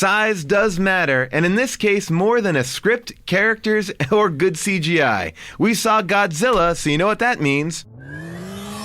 size does matter, and in this case, more than a script, characters, or good CGI. We saw Godzilla, so you know what that means.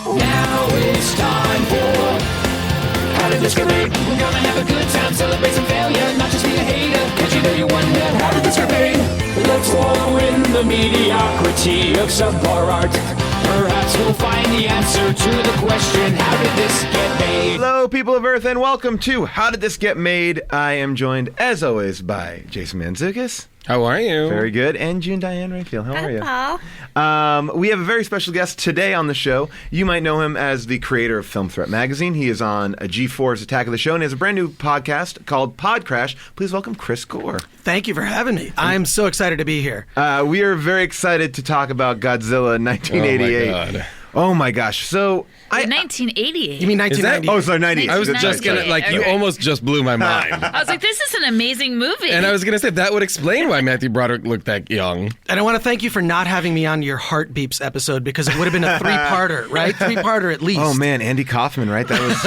Now it's time for How Did This Get Made? We're gonna have a good time, celebrate some failure, not just be a hater. Cause you know you wonder, how did this get made? Let's wallow in the mediocrity of subpar art. Perhaps we'll find the answer to the question, how did this get made? Hello, people of Earth, and welcome to How Did This Get Made? I am joined, as always, by Jason Mantzoukas. How are you? Very good. And June Diane Rayfield. How are you? Hello. We have a very special guest today on the show. You might know him as the creator of Film Threat Magazine. He is on G4's Attack of the Show and has a brand new podcast called Pod Crash. Please welcome Chris Gore. Thank you for having me. I'm so excited to be here. We are very excited to talk about Godzilla 1988. Oh, my God. Oh, my gosh. So... 1988. You mean 1990? Oh, sorry, 90. I was just going to, you almost just blew my mind. I was like, this is an amazing movie. And I was going to say, that would explain why Matthew Broderick looked that young. And I want to thank you for not having me on your Heart Beeps episode because it would have been a three-parter, right? Three-parter at least. Oh, man, Andy Kaufman, right? That was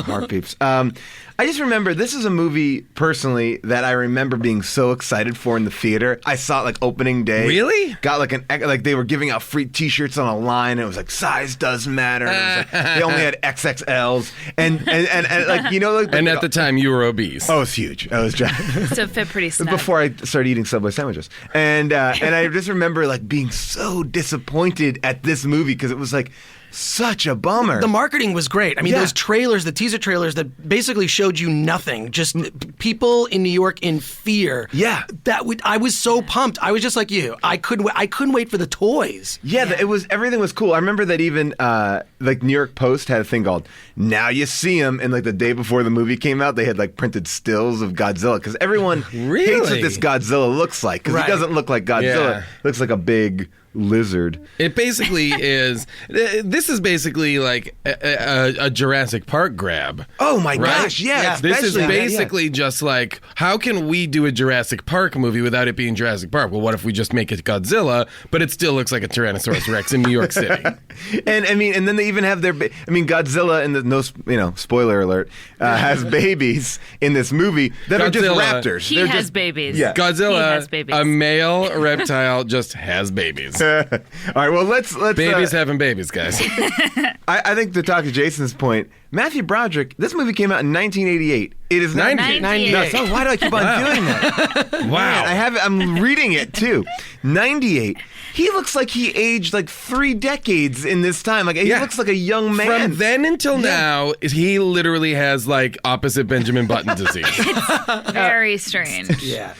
Heart Beeps. I just remember, this is a movie, personally, that I remember being so excited for in the theater. I saw it, like, opening day. Really? Got, like they were giving out free T-shirts on a line, and it was like, size does matter. And it was like, they only had XXLs. And like, you know... Like, and at the time, you were obese. Oh, it was huge. I was giant. So it fit pretty snug. Before I started eating Subway sandwiches. And I just remember, like, being so disappointed at this movie, because it was, like... such a bummer. The marketing was great. I mean, Yeah. those trailers, the teaser trailers that basically showed you nothing, just people in New York in fear. Yeah. I was so pumped. I was just like you. I couldn't wait for the toys. Yeah, everything was cool. I remember that even like New York Post had a thing called "Now You See Him," and like the day before the movie came out, they had like printed stills of Godzilla because everyone hates what this Godzilla looks like because Right. he doesn't look like Godzilla. Yeah. It looks like a big lizard. It basically is. This is basically like a Jurassic Park grab. Oh my Right? gosh! Yeah, This is especially- basically just like, how can we do a Jurassic Park movie without it being Jurassic Park? Well, what if we just make it Godzilla, but it still looks like a Tyrannosaurus Rex in New York City? And I mean, and then they even have their. Godzilla in the spoiler alert has babies in this movie that are just Godzilla. raptors. He They're has just, babies. Yeah. He Godzilla, has babies. a male reptile, just has babies. All right, well let's Babies having babies, guys. I think to talk to Jason's point, Matthew Broderick, this movie came out in 1988. It is 98. So why do I keep on doing that? Wow. Man, I'm reading it too. 98. He looks like he aged like 3 decades in this time. Like he looks like a young man. From then until now, he literally has like opposite Benjamin Button disease. Very strange. Yeah.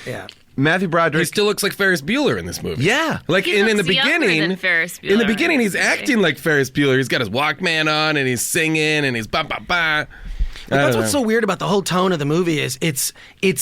Matthew He Broderick. still looks like Ferris Bueller in this movie. Yeah. Like He in the looks younger beginning, than Ferris in the Bueller beginning, in he's this movie. acting like Ferris Bueller. He's got his Walkman on and he's singing and he's ba ba ba. But that's what's so weird about the whole tone of the movie is it's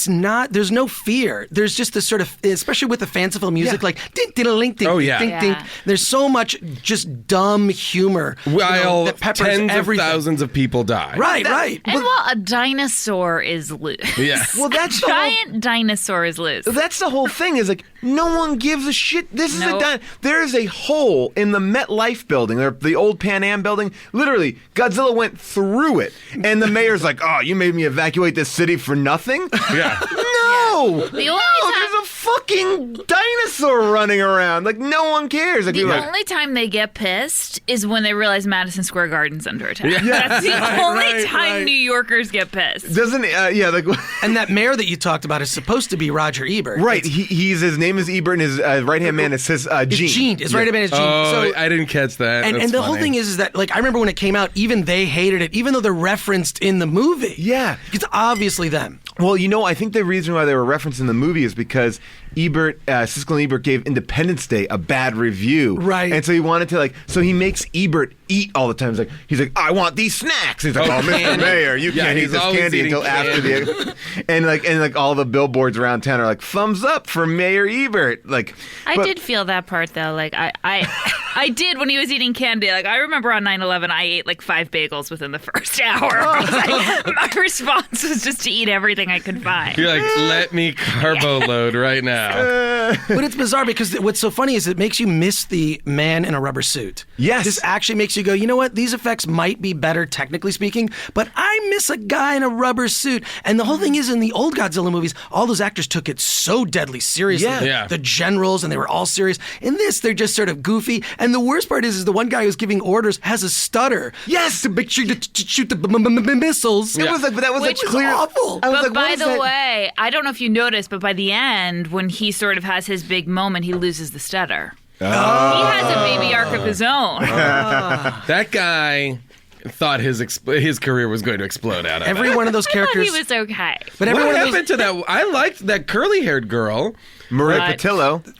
not, there's no fear. There's just this sort of, especially with the fanciful music, like ding ding ding ding Oh, yeah. ding ding. Yeah. There's so much just dumb humor While that peppers tens everything. of thousands of people die. Right. And while a dinosaur is loose. Yeah. Well, that's the whole, Giant dinosaur is loose. that's the whole thing. Is like no one gives a shit. This is Nope. there is a hole in the MetLife building, or the old Pan Am building. Literally, Godzilla went through it, and the mayor's like, "Oh, you made me evacuate this city for nothing." Yeah. No, The only time- there's a fucking dinosaur running around. Like no one cares. Like, The we're like, only time they get pissed is when they realize Madison Square Garden's under attack. Yeah. That's the only time right. New Yorkers get pissed. doesn't like. And that mayor that you talked about is supposed to be Roger Ebert. Right, his name is Ebert, and his right hand man is his It's Gene. Gene. His right hand man is Gene. Oh, So I didn't catch that. And That's the whole funny. thing is that, like, I remember when it came out, even they hated it, even though they're referenced in the movie. Yeah. It's obviously them. Well, I think the reason why they were referenced in the movie is because Siskel and Ebert gave Independence Day a bad review. Right. And so he wanted to, so he makes Ebert eat all the time. He's like, I want these snacks. He's like, oh, Mr. candy. Mayor, you Yeah, can't eat he's this always candy eating until after the... and all the billboards around town are like, thumbs up for Mayor Ebert. I did feel that part though. Like I I did when he was eating candy. Like, I remember on 9/11, I ate like 5 bagels within the first hour. My response was just to eat everything I could find. You're like, let me carbo load right now. But it's bizarre because what's so funny is it makes you miss the man in a rubber suit. Yes. This actually makes you go, you know what? These effects might be better technically speaking, but I miss a guy in a rubber suit. And the whole thing is, in the old Godzilla movies, all those actors took it so deadly seriously. Yeah. The generals, and they were all serious. In this, they're just sort of goofy. And the worst part is the one guy who's giving orders has a stutter. Yes. To make sure to shoot the missiles. It was like, but that was Which like is clear. awful. I was But like, by what is the that? way, I don't know if you noticed, but by the end, when he sort of has his big moment, he loses the stutter. He has a baby arc of his own. That guy thought his career was going to explode out of Every it. one of those I thought characters. he was okay. But every What one of those. happened to that? I liked that curly-haired girl. Maria What? Patillo.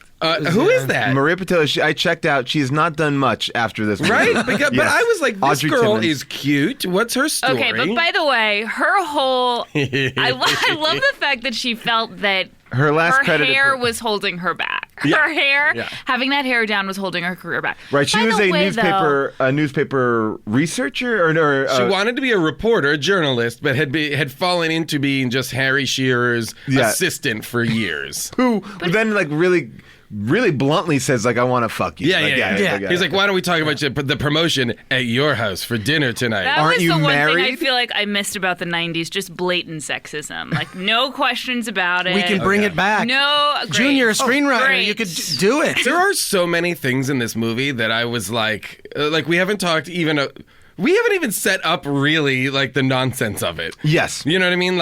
Who is that? Maria Patillo. I checked out. She's not done much after this movie. Right? But Yes. I was like, this Audrey girl Timmons. is cute. What's her story? Okay, but by the way, her whole... I love the fact that she felt that Her last credit- hair was holding her back. Her hair, having that hair down was holding her career back. Right, she By was the a way, newspaper researcher, or She wanted to be a reporter, a journalist, but had fallen into being just Harry Shearer's assistant for years. who then like really bluntly says like, I want to fuck you. Yeah. Like, He's like, why don't we talk about the promotion at your house for dinner tonight? That Aren't was you the one thing I married? feel like I missed about the 90s, just blatant sexism. Like, no questions about it. We can bring it back. No, great. Junior, a screenwriter, great. you could do it. There are so many things in this movie that I was like we haven't talked even. We haven't even set up really like the nonsense of it. Yes. You know what I mean?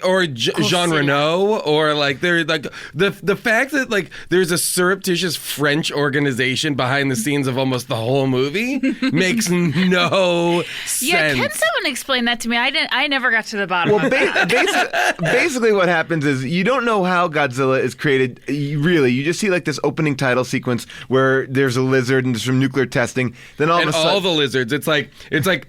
Or Jean Reno, or like they're like the fact that like there's a surreptitious French organization behind the scenes of almost the whole movie makes no sense. Yeah, can someone explain that to me? I never got to the bottom Well, of that. basically what happens is you don't know how Godzilla is created. Really, you just see like this opening title sequence where there's a lizard and there's some nuclear testing. Then all And of a sudden, all the lizards, it's like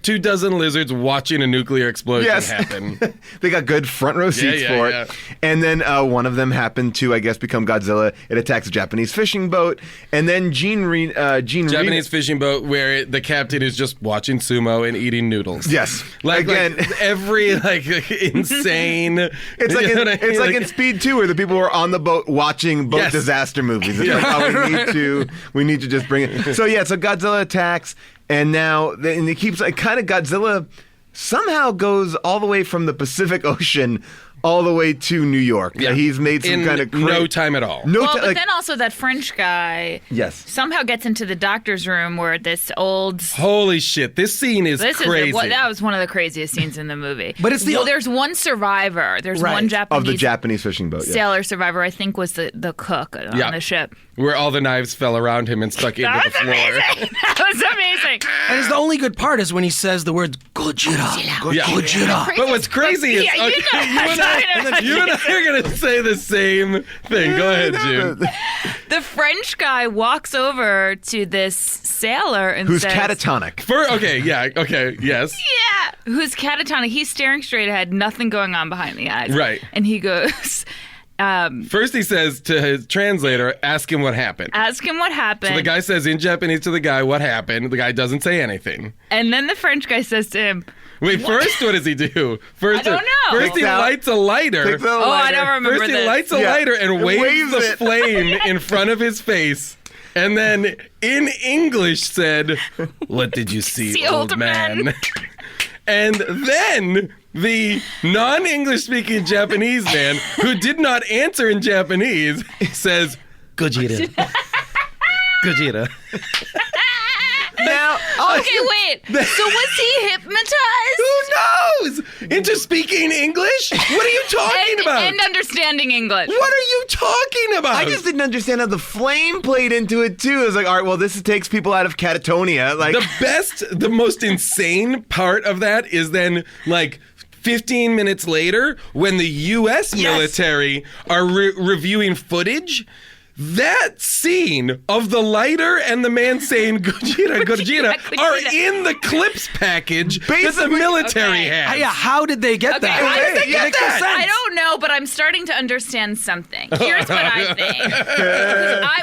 24 lizards watching a nuclear explosion happen. They got good front row seats yeah, for yeah. it. And then one of them happened to, I guess, become Godzilla. It attacks a Japanese fishing boat. And then Japanese fishing boat where the captain is just watching sumo and eating noodles. Yes. Like every insane. It's like you know what I mean? like in Speed 2 where the people were on the boat watching boat Yes. disaster movies. It's like, oh, we need to just bring it. So yeah, so Godzilla attacks, and now and it keeps like kind of Godzilla somehow goes all the way from the Pacific Ocean all the way to New York. Yeah. He's made some in kind of no time at all. No Well, time. but then also that French guy somehow gets into the doctor's room where this old... Holy shit! This scene is crazy. That was one of the craziest scenes in the movie. But it's there's one survivor. There's one Japanese of the Japanese fishing boat. Yeah. sailor survivor. I think was the cook on the ship. Where all the knives fell around him and stuck into That the was floor. amazing. That was amazing. And it's the only good part is when he says the word Godzilla. Yeah. Godzilla. But what's crazy is Yeah, you know you and I are gonna say the same thing. Go ahead, June. The French guy walks over to this sailor and Who's says, catatonic. Yes. Yeah, who's catatonic. He's staring straight ahead, nothing going on behind the eyes. Right. And he goes, First, he says to his translator, "Ask him what happened." ask him what happened. So the guy says in Japanese to the guy, "What happened?" The guy doesn't say anything. And then the French guy says to him, Wait, first, what does he do? First, I don't know. First, he Takes out- lights a lighter. Takes out a oh, I lighter. don't remember First, he this. lights a Yeah. lighter and And waves waves the it. flame in front of his face. And then, in English, said, "What did you see, See, old old man?" man. And then the non-English speaking Japanese man, who did not answer in Japanese, says, "Gojira." Gojira. Now, Okay, wait. So was he hypnotized? Who knows? Into speaking English? What are you talking about? And understanding English. What are you talking about? I just didn't understand how the flame played into it too. I was like, all right, well, this takes people out of catatonia. Like, the most insane part of that is then, like, 15 minutes later, when the U.S. military are reviewing footage, that scene of the lighter and the man saying Gojira, Gojira are in the clips package that the Basically- military Okay. has. Yeah, how did they get that? How did they It makes no sense. I don't know, but I'm starting to understand something. Here's what I think.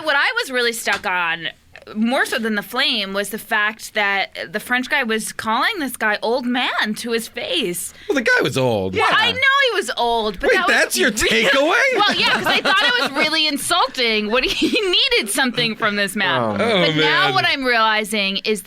What I was really stuck on more so than the flame, was the fact that the French guy was calling this guy old man to his face. Well, the guy was old. Well, I know he was old, but Wait, that's your takeaway? Well, yeah, because I thought it was really insulting. He needed something from this man. But now what I'm realizing is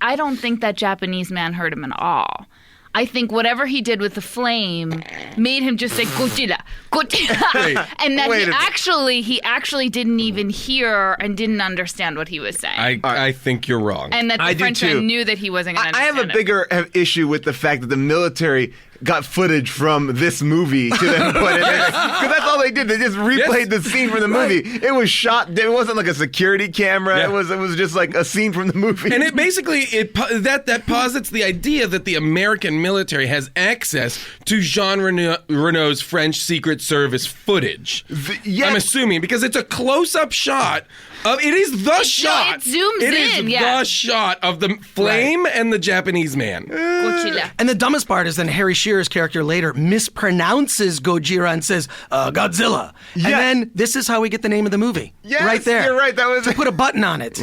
I don't think that Japanese man hurt him at all. I think whatever he did with the flame made him just say Godzilla, Godzilla, and that he actually didn't even hear and didn't understand what he was saying. I think you're wrong. And that the Frenchman knew that he wasn't going to understand I have a bigger issue with the fact that the military got footage from this movie to then put it in. Because that's all they did. They just replayed the scene from the movie. It was shot. It wasn't like a security camera. Yeah. It was just like a scene from the movie. And it basically that posits the idea that the American military has access to Jean Reno's French Secret Service footage. I'm assuming because it's a close-up shot. It is the shot. It zooms in. It is the shot of the flame and the Japanese man. Godzilla. And the dumbest part is then Harry Shearer's character later mispronounces Gojira and says Godzilla. And then this is how we get the name of the movie. Yes, right there. You're right. That was to put a button on it.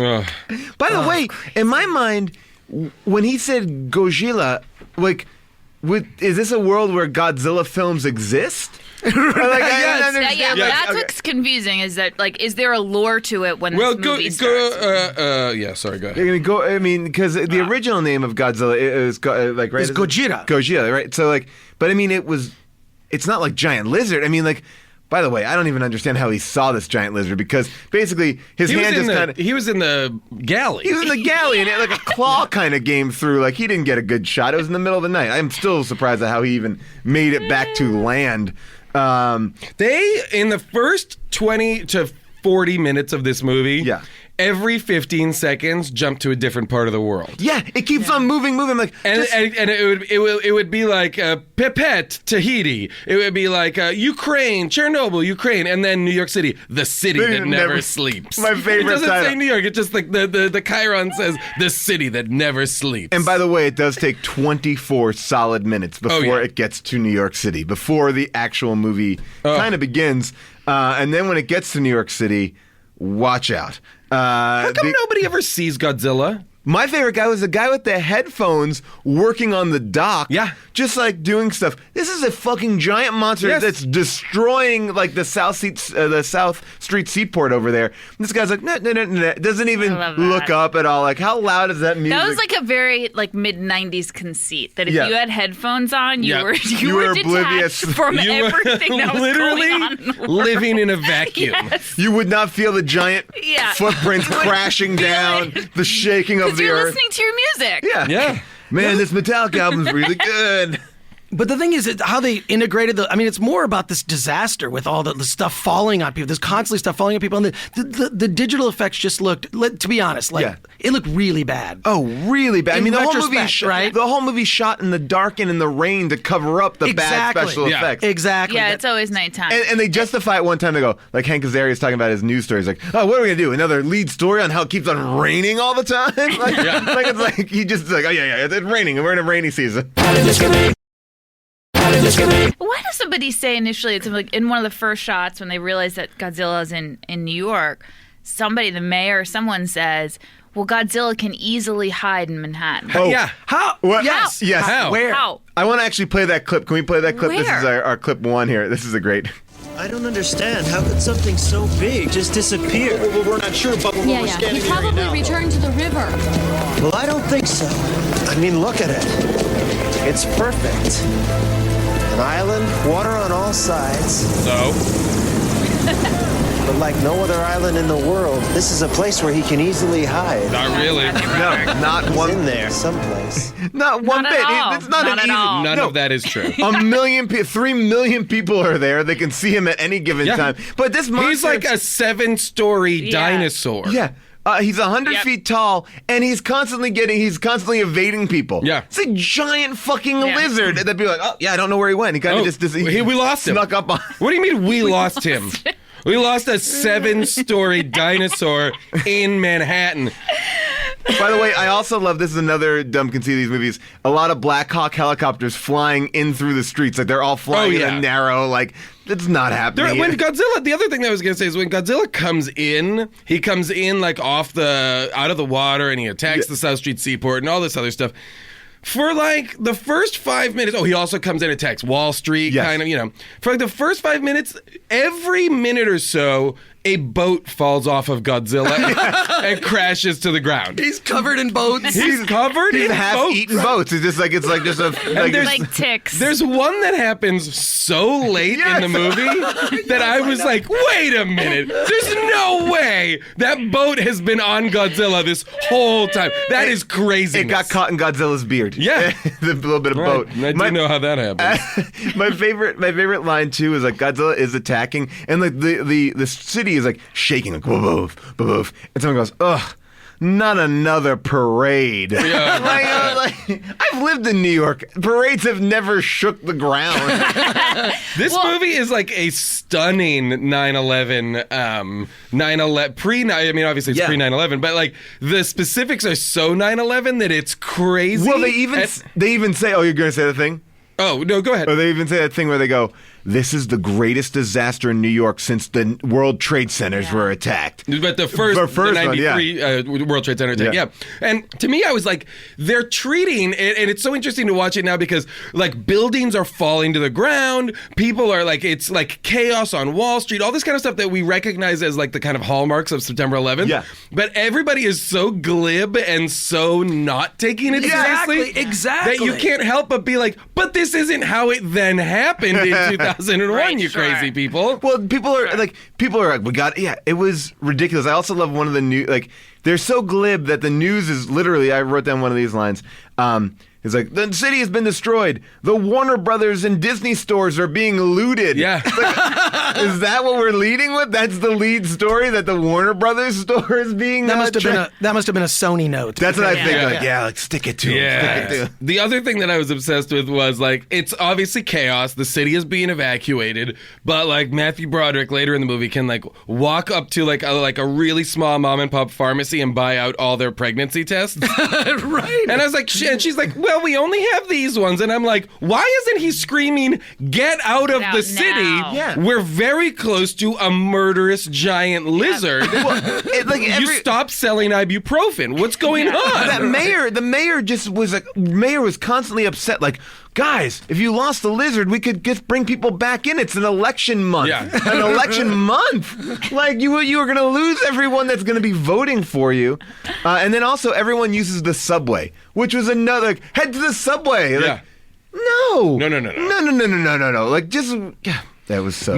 By the way, in my mind, when he said Godzilla, like, is this a world where Godzilla films exist? That's what's confusing is that, like, is there a lore to it when this movie starts? Sorry, go ahead. I mean, because the original name of Godzilla is right? It's Gojira. Gojira, right? So, like, but I mean, it's not like giant lizard. I mean, like, by the way, I don't even understand how he saw this giant lizard because basically his hand just kind of... He was in the galley. He was in the galley and it, like a claw kind of came through. Like he didn't get a good shot. It was in the middle of the night. I'm still surprised at how he even made it back to land. They, in the first 20 to 40 minutes of this movie, every 15 seconds jump to a different part of the world. Yeah, it keeps on moving. Like, and it would be like Pipette, Tahiti. It would be like Ukraine, Chernobyl, Ukraine, and then New York City, the city that never sleeps. My favorite It doesn't title. say New York. It just like the chyron says the city that never sleeps. And by the way, it does take 24 solid minutes before it gets to New York City, before the actual movie kind of begins. And then when it gets to New York City, watch out. How come nobody ever sees Godzilla? My favorite guy was the guy with the headphones working on the dock. Yeah. Just like doing stuff. This is a fucking giant monster that's destroying like the South Street Seaport over there. This guy's like, no. Doesn't even look up at all. Like, how loud is that music? That was like a very like mid-90s conceit that if you had headphones on, you were oblivious from everything that was literally going on in the world. living in a vacuum. Yes. You would not feel the giant footprints crashing down, the shaking of the you're earth. listening to your music. Yeah. Man, this Metallica album's really good. But the thing is, how they integrated it's more about this disaster with all the stuff falling on people. There's constantly stuff falling on people. And the digital effects just looked, to be honest, it looked really bad. Oh, really bad. In the whole movie right? The whole movie shot in the dark and in the rain to cover up the bad special effects. Exactly. Yeah, it's always nighttime. And they justify it one time. They go, like Hank Azaria's talking about his news story. He's like, oh, what are we going to do? Another lead story on how it keeps on raining all the time? It's like, he just like, oh, yeah, it's raining and we're in a rainy season. Why does somebody say initially, it's like in one of the first shots when they realize that Godzilla's in New York, somebody, the mayor, someone says, well, Godzilla can easily hide in Manhattan. Oh, yeah. How? What? Yes. How? Where? How? I want to actually play that clip. Can we play that clip? Where? This is our clip one here. This is a great... I don't understand. How could something so big just disappear? Well, we're not sure, but we're He scanning it right probably now. returned to the river. Well, I don't think so. I mean, look at it. It's perfect. An island, water on all sides. So? But like no other island in the world, this is a place where he can easily hide. Not really. No, not He's one. in there someplace. Not one Not bit. at all. It's not Not an at easy... all. None of that is true. 3 million people are there. They can see him at any given time. But this monster... He's like a 7-story dinosaur. Yeah. He's 100 feet tall, and he's constantly evading people. Yeah. It's a giant fucking lizard. That'd be like, oh, yeah, I don't know where he went. He kind of we lost him. Snuck up on... What do you mean we lost him? We lost a 7-story dinosaur in Manhattan. By the way, I also love, this is another dumb conceit of these movies, a lot of Black Hawk helicopters flying in through the streets. Like, they're all flying in a narrow, like, it's not happening. When Godzilla, the other thing that I was going to say is when Godzilla comes in, he comes in like out of the water and he attacks the South Street Seaport and all this other stuff. For like the first 5 minutes, he also comes in and attacks Wall Street, kind of, For like the first 5 minutes, every minute or so, a boat falls off of Godzilla and crashes to the ground. He's covered in boats. He's covered in half-eaten boats. It's just like just a like ticks. There's one that happens so late in the movie that I was like, wait a minute. There's no way that boat has been on Godzilla this whole time. That is crazy. It got caught in Godzilla's beard. Yeah. The little bit of boat. I do know how that happened. My favorite line too is like Godzilla is attacking and like the city is like shaking, like woof, woof, woof, and someone goes, ugh, not another parade. Yeah. I've lived in New York. Parades have never shook the ground. This movie is like a stunning 9/11, 9/11, I mean, obviously it's pre 9/11, but like the specifics are so 9/11 that it's crazy. Well, they even say, oh, you're going to say the thing? Oh, no, go ahead. Or they even say that thing where they go, this is the greatest disaster in New York since the World Trade Centers were attacked. But the first 93 World Trade Center attack, yeah. And to me, I was like, they're treating, and it's so interesting to watch it now because, like, buildings are falling to the ground, people are like, it's like chaos on Wall Street, all this kind of stuff that we recognize as like the kind of hallmarks of September 11th. Yeah. But everybody is so glib and so not taking it seriously. Exactly. That you can't help but be like, but this isn't how it then happened in 2001, Right, you crazy people. Well, people are like, we got, it was ridiculous. I also love one of the new, like, they're so glib that the news is literally, I wrote down one of these lines. It's like, the city has been destroyed. The Warner Brothers and Disney stores are being looted. Yeah. Like, is that what we're leading with? That's the lead story, that the Warner Brothers store is being that must have been a Sony note. That's what I think. Like, stick it to him. Yeah. Stick it to him. The other thing that I was obsessed with was like, it's obviously chaos. The city is being evacuated, but like Matthew Broderick later in the movie can like walk up to like a really small mom and pop pharmacy and buy out all their pregnancy tests. Right. And I was like, and she's like, well, we only have these ones. And I'm like, why isn't he screaming, get out of the city? Now. Yeah. We're very close to a murderous giant lizard. You stop selling ibuprofen. What's going on? The mayor just was like, was constantly upset. Like, guys, if you lost the lizard, we could just bring people back in. It's an election month. Yeah. An election month. Like, you are going to lose everyone that's going to be voting for you. And then also, everyone uses the subway, which was another, like, head to the subway. Like, no. No. Like, just, that was so.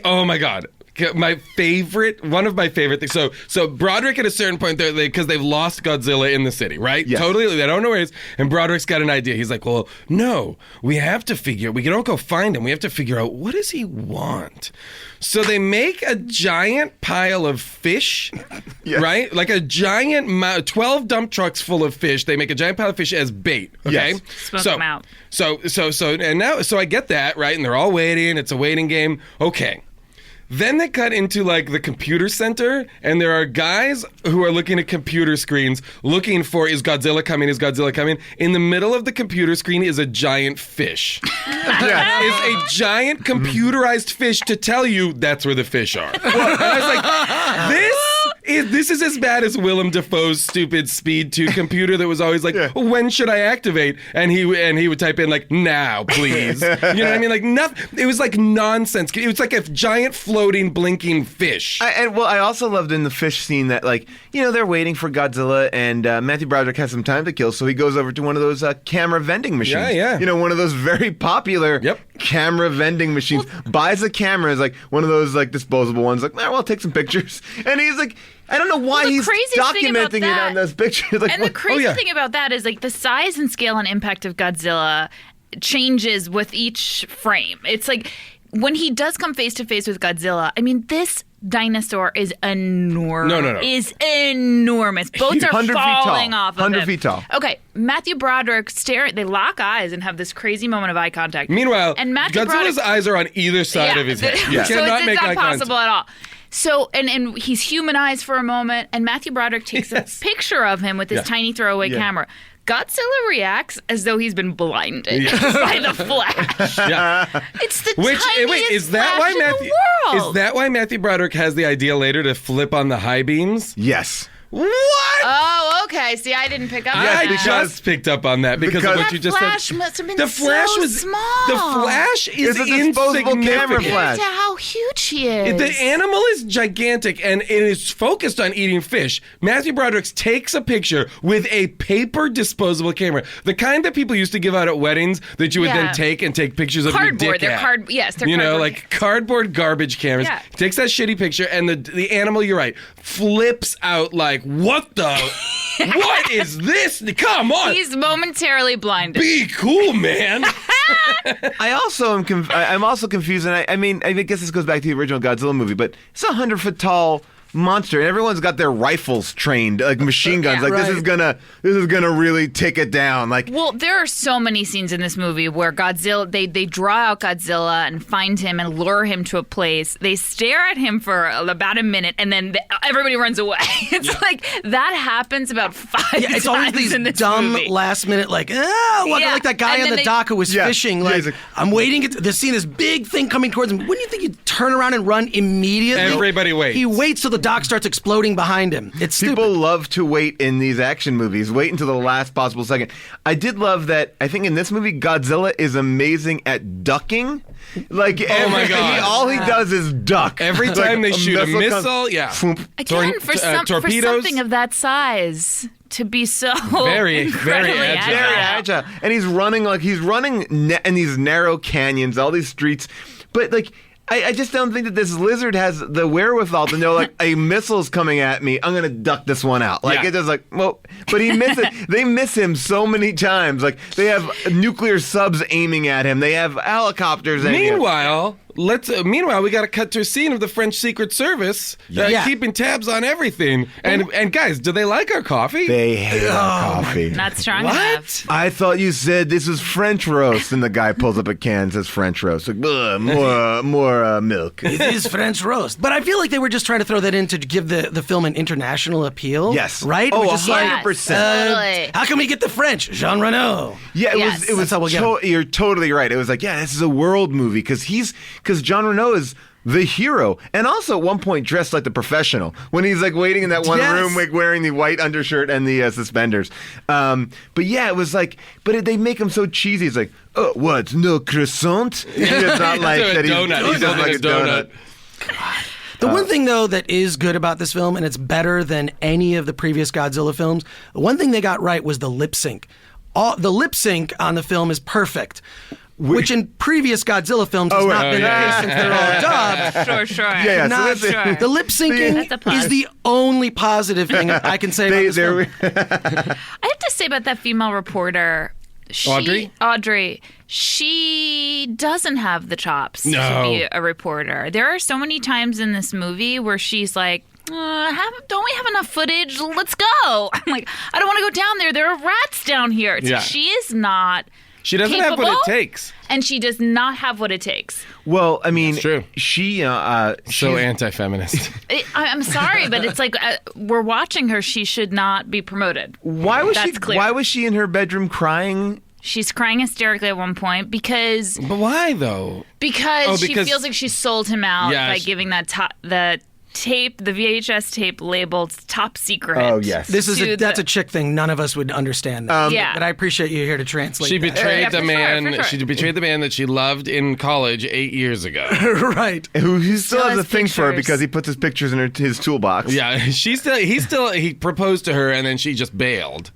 Oh my God. One of my favorite things. So Broderick at a certain point, because they've lost Godzilla in the city, right? Yes. Totally, they don't know where he is. And Broderick's got an idea. He's like, well, no, we don't go find him. We have to figure out, what does he want? So they make a giant pile of fish, right? Like a giant, 12 dump trucks full of fish. They make a giant pile of fish as bait, okay? Yes. Smoke them out. So I get that, right? And they're all waiting. It's a waiting game. Okay. Then they cut into like the computer center, and there are guys who are looking at computer screens looking for, is Godzilla coming? Is Godzilla coming? In the middle of the computer screen is a giant fish. Is a giant computerized fish to tell you that's where the fish are. And I was like, this is as bad as Willem Dafoe's stupid Speed 2 computer that was always like, when should I activate? And he would type in like, now, please. You know what I mean? Like, nothing. It was like nonsense. It was like a giant floating, blinking fish. I also loved in the fish scene that, like, they're waiting for Godzilla, and Matthew Broderick has some time to kill, so he goes over to one of those camera vending machines. Yeah. One of those very popular camera vending machines. Buys a camera, is like one of those like disposable ones. Like, well, I'll take some pictures. And he's like, I don't know why he's documenting it on those pictures. Like, and the crazy thing about that is like the size and scale and impact of Godzilla changes with each frame. It's like when he does come face to face with Godzilla, I mean, this dinosaur is enormous. No. Is enormous. Boats are falling off of him. 100 feet tall. Okay, Matthew Broderick they lock eyes and have this crazy moment of eye contact. Meanwhile, and Matthew Godzilla's eyes are on either side of his head. So it's not possible at all. So, and he's humanized for a moment, and Matthew Broderick takes a picture of him with his tiny throwaway camera. Godzilla reacts as though he's been blinded by the flash. It's the tiniest is that flash why in the world. Is that why Matthew Broderick has the idea later to flip on the high beams? Yes. What? Oh, okay. See, I didn't pick up on I that. just picked up on that because of what you just Flash said. must have been The Flash so was small. The Flash is It's a disposable camera insignificant. flash. To how huge he is. The animal is gigantic and it is focused on eating fish. Matthew Broderick takes a picture with a paper disposable camera, the kind that people used to give out at weddings that you would then take pictures of cardboard. your dick They're at. Yes, they're you know, cardboard. like cardboard garbage cameras. Yeah. He takes that shitty picture and the animal, you're right, flips out like, what the? What is this? Come on. He's momentarily blinded. Be cool, man. I also am. I'm also confused, and I mean, I guess this goes back to the original Godzilla movie, but it's a 100-foot tall monster, and everyone's got their rifles trained, like machine guns. This is gonna really take it down. Like, well, there are so many scenes in this movie where Godzilla, they draw out Godzilla and find him and lure him to a place. They stare at him for about a minute, and then everybody runs away. It's like that happens about 5 times It's always these in this dumb movie. last minute, like like that guy And on then the dock who was fishing. Like, he's like, I'm waiting. To see this big thing coming towards him. Wouldn't you think you'd turn around and run immediately? Everybody waits. He waits till the dock starts exploding behind him. It's stupid. people love to wait in these action movies. Wait until the last possible second. I did love that. I think in this movie, Godzilla is amazing at ducking. Like, my God. all he does is duck. Every time they shoot a missile, comes, yeah. Again, for torpedoes. something of that size to be so Very incredibly agile. Very agile. And he's running in these narrow canyons, all these streets. But like, I just don't think that this lizard has the wherewithal to know, like, a missile's coming at me. I'm gonna duck this one out. Like, it's just like, well, but he misses. They miss him so many times. Like, they have nuclear subs aiming at him. They have helicopters aiming at him. Meanwhile, we got to cut to a scene of the French Secret Service keeping tabs on everything. And guys, do they like our coffee? They hate our coffee. not strong enough. I thought you said this was French roast, and the guy pulls up a can and says French roast. Like, more milk. It is French roast. But I feel like they were just trying to throw that in to give the film an international appeal. Yes. Right? Oh, We're just 100%. Totally. How can we get the French? Jean Reno. Yeah, Yes. it was. That's how we'll get him. You're totally right. It was like, yeah, this is a world movie because Jean Reno is the hero, and also at one point dressed like the professional when he's like waiting in that one room, like wearing the white undershirt and the suspenders. But yeah, it was like, but they make him so cheesy. It's like, oh, what? No croissant? He does not like that. He's does like a donut. The one thing, though, that is good about this film, and it's better than any of the previous Godzilla films, the one thing they got right was the lip sync. The lip sync on the film is perfect. Which in previous Godzilla films has not been the case since they're all dubbed. Sure. Yeah, Not, so that's the lip syncing That's a plus. is the only positive thing I can say about this film. I have to say about that female reporter, Audrey, she doesn't have the chops to be a reporter. There are so many times in this movie where she's like, don't we have enough footage? Let's go. I'm like, I don't want to go down there. There are rats down here. She is not She doesn't have what it takes. And she does not have what it takes. Well, I mean, That's true. She So anti-feminist. I'm sorry, but it's like we're watching her. She should not be promoted. Why was That's clear. Why was she in her bedroom crying? She's crying hysterically at one point because But why though? Because she feels like she sold him out by giving that the VHS tape labeled Top Secret. Oh, yes. That's a chick thing. None of us would understand that. But I appreciate you here to translate. She that. betrayed the man. For sure. She betrayed the man that she loved in college 8 years ago. Right. Who still has a has thing for her pictures. because he puts his pictures in his toolbox. Yeah, he proposed to her and then she just bailed.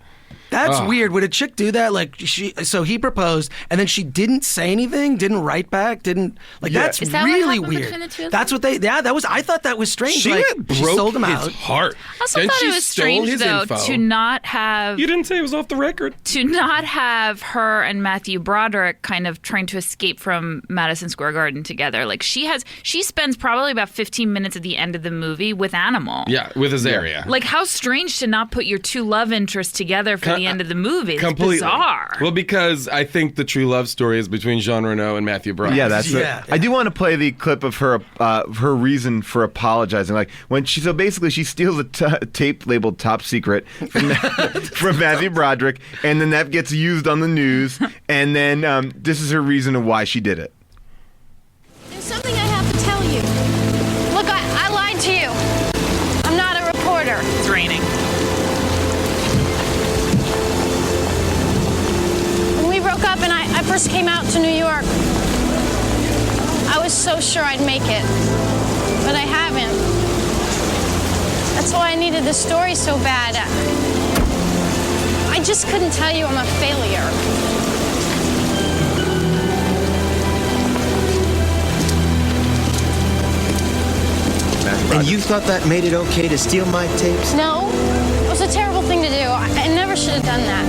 That's weird. Would a chick do that? Like so he proposed and then she didn't say anything, didn't write back, that's Is that what really happened weird. between the two of That's what I thought that was strange. She broke sold him his out. heart. I also Then thought she it was stole strange, his though, info. to not have You didn't say it was off the record. to not have her and Matthew Broderick kind of trying to escape from Madison Square Garden together. Like she spends probably about 15 minutes at the end of the movie with Animal. Yeah, with Azaria. Like how strange to not put your two love interests together for the the end of the movie. It's Completely. bizarre. Well, because I think the true love story is between Jean Reno and Matthew Broderick. Yeah, that's it. I do want to play the clip of her reason for apologizing. Like when she steals a tape labeled "Top Secret" from Matthew Broderick, and then that gets used on the news, and then this is her reason of why she did it. There's something I have to tell you. Look, I lied to you. I'm not a reporter. It's raining. When we broke up and I first came out to New York, I was so sure I'd make it. But I haven't. That's why I needed the story so bad. I just couldn't tell you I'm a failure. And you thought that made it okay to steal my tapes? No, it was a terrible thing to do. I never should have done that.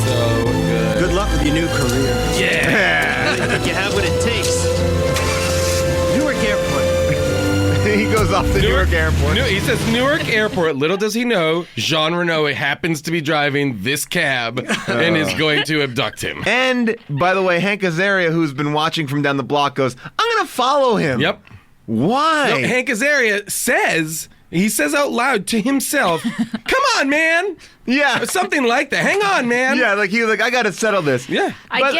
So good. Good luck with your new career. Yeah. I think you have what it takes. Newark Airport. He goes off the Newark Airport. He says Newark Airport. Little does he know, Jean Reno happens to be driving this cab and is going to abduct him. And, by the way, Hank Azaria, who's been watching from down the block, goes, I'm going to follow him. Yep. Why? No, Hank Azaria says out loud to himself, come on, man. Yeah. Something like that. Hang on, man. Yeah, like he was like, I got to settle this. Yeah. I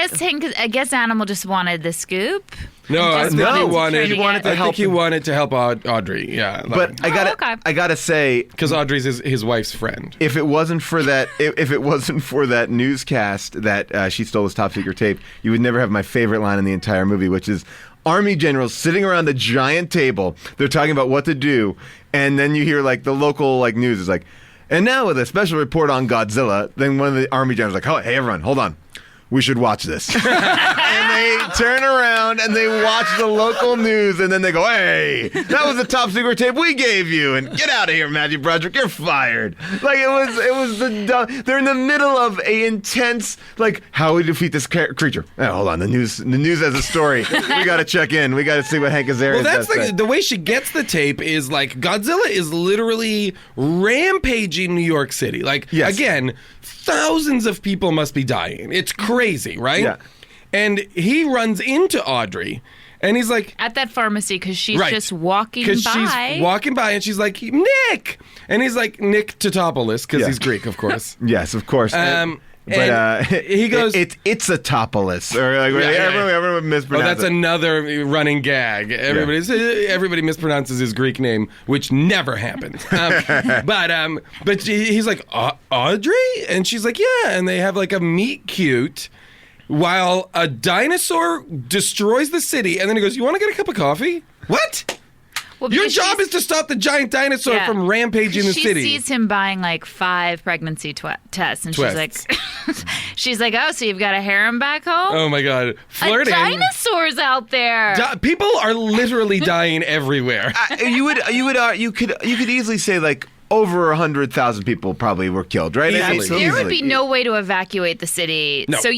guess Animal just wanted the scoop. No, I think he wanted to help Audrey. Yeah. But I gotta say, because Audrey's his wife's friend. If it wasn't for that, if it wasn't for that newscast that she stole this top secret tape, you would never have my favorite line in the entire movie, which is Army generals sitting around a giant table. They're talking about what to do, and then you hear like the local like news is like, and now with a special report on Godzilla. Then one of the Army generals is like, oh, hey everyone, hold on. We should watch this. And they turn around and they watch the local news, and then they go, hey, that was the top secret tape we gave you, and get out of here, Matthew Broderick, you're fired. Like it was they're in the middle of a intense, like, how we defeat this creature. Oh, hold on, the news has a story. We got to check in. We got to see what Hank Azaria does. Well, that's the way she gets the tape is like Godzilla is literally rampaging New York City. Like, again, thousands of people must be dying. It's crazy, right? Yeah. And he runs into Audrey, and he's like... At that pharmacy, because she's just walking by. Because she's walking by, and she's like, Nick! And he's like, Nick Totopoulos, because he's Greek, of course. Yes, of course. But he goes, it's a Topoulos, or like everyone mispronounces. Oh, that's another running gag. Everybody mispronounces his Greek name, which never happens. But he's like, Audrey, and she's like, yeah, and they have like a meet cute while a dinosaur destroys the city, and then he goes, you want to get a cup of coffee? What? Well, your job is to stop the giant dinosaur from rampaging the city. She sees him buying like 5 pregnancy tests, and she's like, oh, so you've got a harem back home? Oh my God, flirting! Dinosaurs out there. People are literally dying everywhere. You could easily say like over 100,000 people probably were killed, right? Yeah, there would be no way to evacuate the city. No. So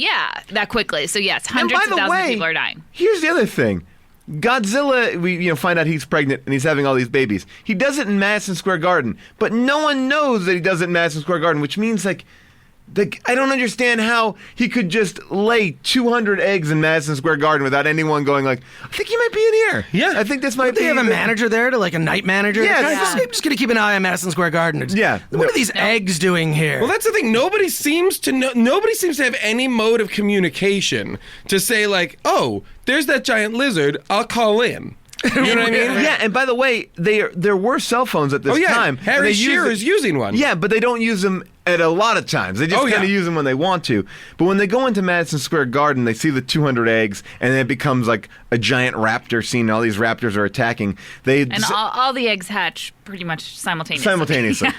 that quickly. So yes, hundreds of thousands of people are dying. Here's the other thing. Godzilla, we find out he's pregnant and he's having all these babies. He does it in Madison Square Garden, but no one knows that he does it in Madison Square Garden, which means like I don't understand how he could just lay 200 eggs in Madison Square Garden without anyone going like, I think he might be in here. Yeah. I think this might be. They have a manager there, like a night manager? Yeah. I'm just going to keep an eye on Madison Square Garden. Yeah. What are these eggs doing here? Well, that's the thing. Nobody seems to have any mode of communication to say like, oh, there's that giant lizard. I'll call in. You know what I mean? Yeah, and by the way, there were cell phones at this time. Harry Shearer is using one. Yeah, but they don't use them at a lot of times. They just kind of use them when they want to. But when they go into Madison Square Garden, they see the 200 eggs, and then it becomes like a giant raptor scene. And all these raptors are attacking. All the eggs hatch pretty much simultaneously.